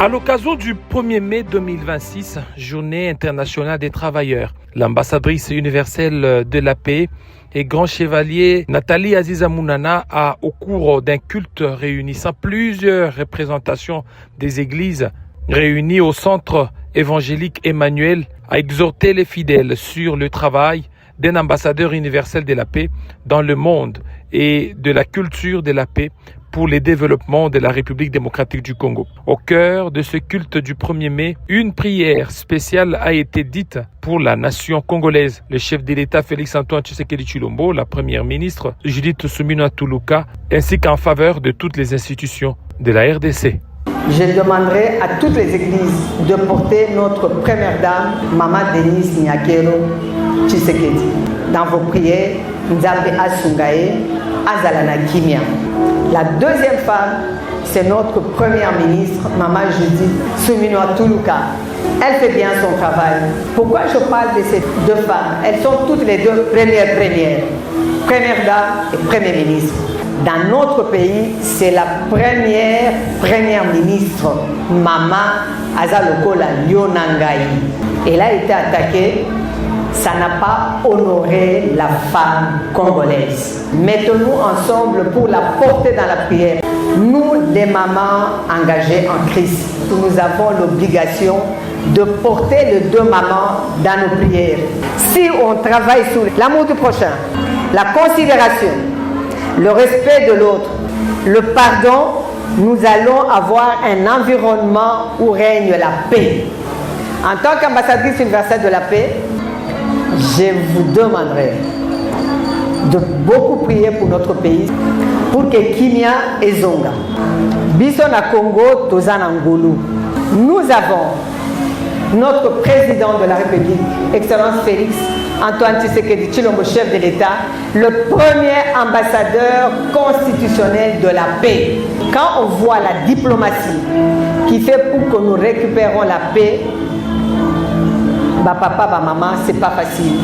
À l'occasion du 1er mai 2026, Journée internationale des travailleurs, l'ambassadrice universelle de la paix et grand chevalier Nathalie Aziza Mounana a, au cours d'un culte réunissant plusieurs représentations des églises réunies au centre évangélique Emmanuel, a exhorté les fidèles sur le travail d'un ambassadeur universel de la paix dans le monde et de la culture de la paix pour le développement de la République démocratique du Congo. Au cœur de ce culte du 1er mai, une prière spéciale a été dite pour la nation congolaise. Le chef de l'État Félix-Antoine Tshisekedi Tshilombo, la première ministre Judith Suminwa Tuluka, ainsi qu'en faveur de toutes les institutions de la RDC. Je demanderai à toutes les églises de porter notre première dame, Maman Denise Nyakero Tshisekedi. Dans vos prières, Nzambe Asungaye, Azalana Kimia. La deuxième femme, c'est notre première ministre, Maman Judith Suminwa Tuluka. Elle fait bien son travail. Pourquoi je parle de ces deux femmes? Elles sont toutes les deux premières. Première dame et premier ministre. Dans notre pays, c'est la première ministre, Maman Azalokola Lyonangaï. Elle a été attaquée. Ça n'a pas honoré la femme congolaise. Mettons-nous ensemble pour la porter dans la prière. Nous, les mamans engagées en Christ, nous avons l'obligation de porter les deux mamans dans nos prières. Si on travaille sur l'amour du prochain, la considération, le respect de l'autre, le pardon, nous allons avoir un environnement où règne la paix. En tant qu'ambassadrice universelle de la paix, je vous demanderai de beaucoup prier pour notre pays, pour que Kimia et Zonga, Bissona Congo, Tozana Ngulu. Nous avons notre président de la République, Excellence Félix Antoine Tshisekedi Tshilombo, chef de l'État, le premier ambassadeur constitutionnel de la paix. Quand on voit la diplomatie qui fait pour que nous récupérons la paix, papa, maman, c'est pas facile.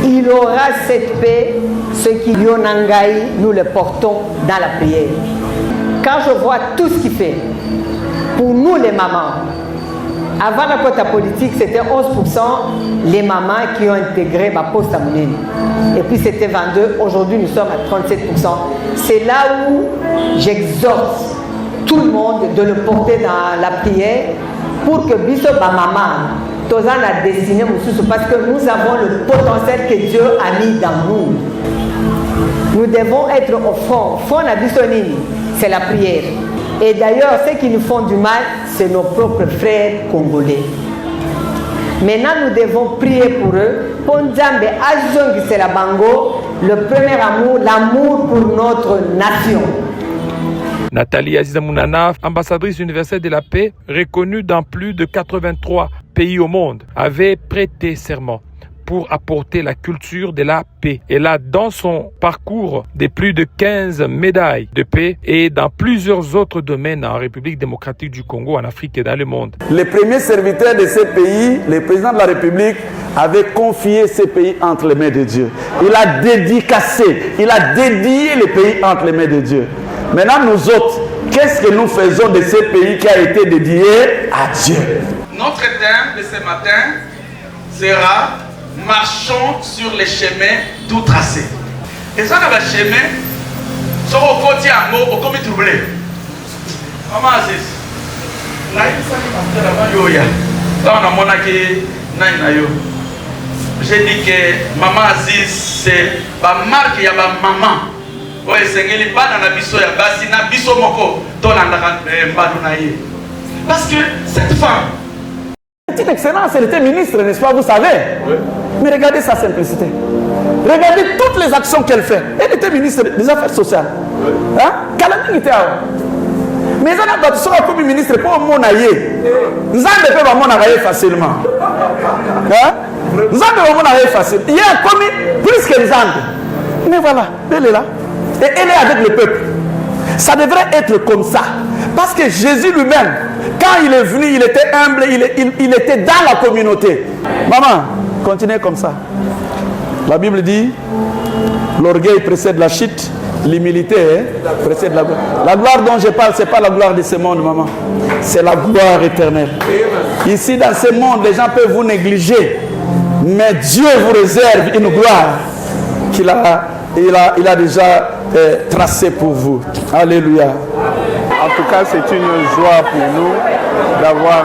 Il aura cette paix, ce qui Lyonangaï, nous le portons dans la prière. Quand je vois tout ce qu'il fait, pour nous les mamans, avant la quota politique, c'était 11% les mamans qui ont intégré ma poste à Mounine. Et puis c'était 22%, aujourd'hui nous sommes à 37%. C'est là où j'exhorte tout le monde de le porter dans la prière pour que Bisso Maman, Tozan a destiné parce que nous avons le potentiel que Dieu a mis dans nous. Nous devons être au fond. Fond à Bissonini, c'est la prière. Et d'ailleurs, ceux qui nous font du mal, c'est nos propres frères congolais. Maintenant, nous devons prier pour eux. Ponzambe Azongi c'est la Bango, le premier amour, l'amour pour notre nation. Nathalie Aziza Mounana, ambassadrice universelle de la paix, reconnue dans plus de 83 pays au monde, avait prêté serment pour apporter la culture de la paix. Elle a dans son parcours de plus de 15 médailles de paix et dans plusieurs autres domaines en République démocratique du Congo, en Afrique et dans le monde. Les premiers serviteurs de ces pays, le président de la République, avait confié ces pays entre les mains de Dieu. Il a dédicacé, il a dédié les pays entre les mains de Dieu. Maintenant, nous autres, qu'est-ce que nous faisons de ces pays qui a été dédié à Dieu? Notre thème de ce matin sera « Marchons sur les chemins tout tracés ». Et ça, dans le chemin, sur le côté à mot, au commis troublé. Maman Aziz, j'ai dit que Maman Aziz, c'est la marque, il y a ma maman. Oui, c'est que les bana na biso ya basi na biso moko tolanda mbadu na ye. Parce que cette femme, petite excellence, elle était ministre, n'est-ce pas, vous savez? Oui. Mais regardez sa simplicité. Regardez toutes les actions qu'elle fait. Elle était ministre des Affaires sociales. Oui. Hein? Kalaming était là. Mais elle a battu son comme ministre pour mon aïe. Nous avons fait mon aïe facilement. Hein? Nous avons fait mon aïe facilement. Il y a commis plus que les Andes. Mais voilà, elle est là. Et elle est avec le peuple. Ça devrait être comme ça. Parce que Jésus lui-même, quand il est venu, il était humble, il était dans la communauté. Maman, continuez comme ça. La Bible dit, l'orgueil précède la chute L'humilité précède la gloire. La gloire dont je parle, ce n'est pas la gloire de ce monde, maman. C'est la gloire éternelle. Ici, dans ce monde, les gens peuvent vous négliger. Mais Dieu vous réserve une gloire qu'il a déjà tracée pour vous. Alléluia. En tout cas, c'est une joie pour nous d'avoir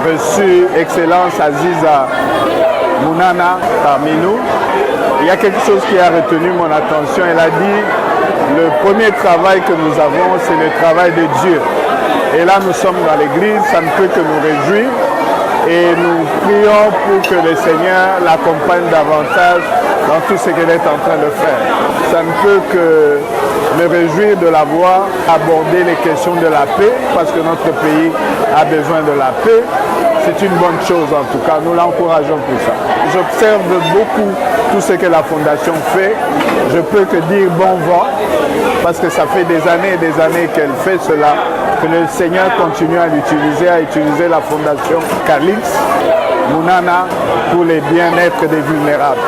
reçu Excellence Aziza Mounana parmi nous. Il y a quelque chose qui a retenu mon attention. Elle a dit, le premier travail que nous avons, c'est le travail de Dieu. Et là, nous sommes dans l'église, ça ne peut que nous réjouir. Et nous prions pour que le Seigneur l'accompagne davantage dans tout ce qu'elle est en train de faire. Ça ne peut que me réjouir de la voir aborder les questions de la paix, parce que notre pays a besoin de la paix. C'est une bonne chose en tout cas, nous l'encourageons pour ça. J'observe beaucoup tout ce que la Fondation fait. Je peux que dire bon vent, parce que ça fait des années et des années qu'elle fait cela. Que le Seigneur continue à l'utiliser, à utiliser la Fondation Calix, Mounana, pour le bien-être des vulnérables.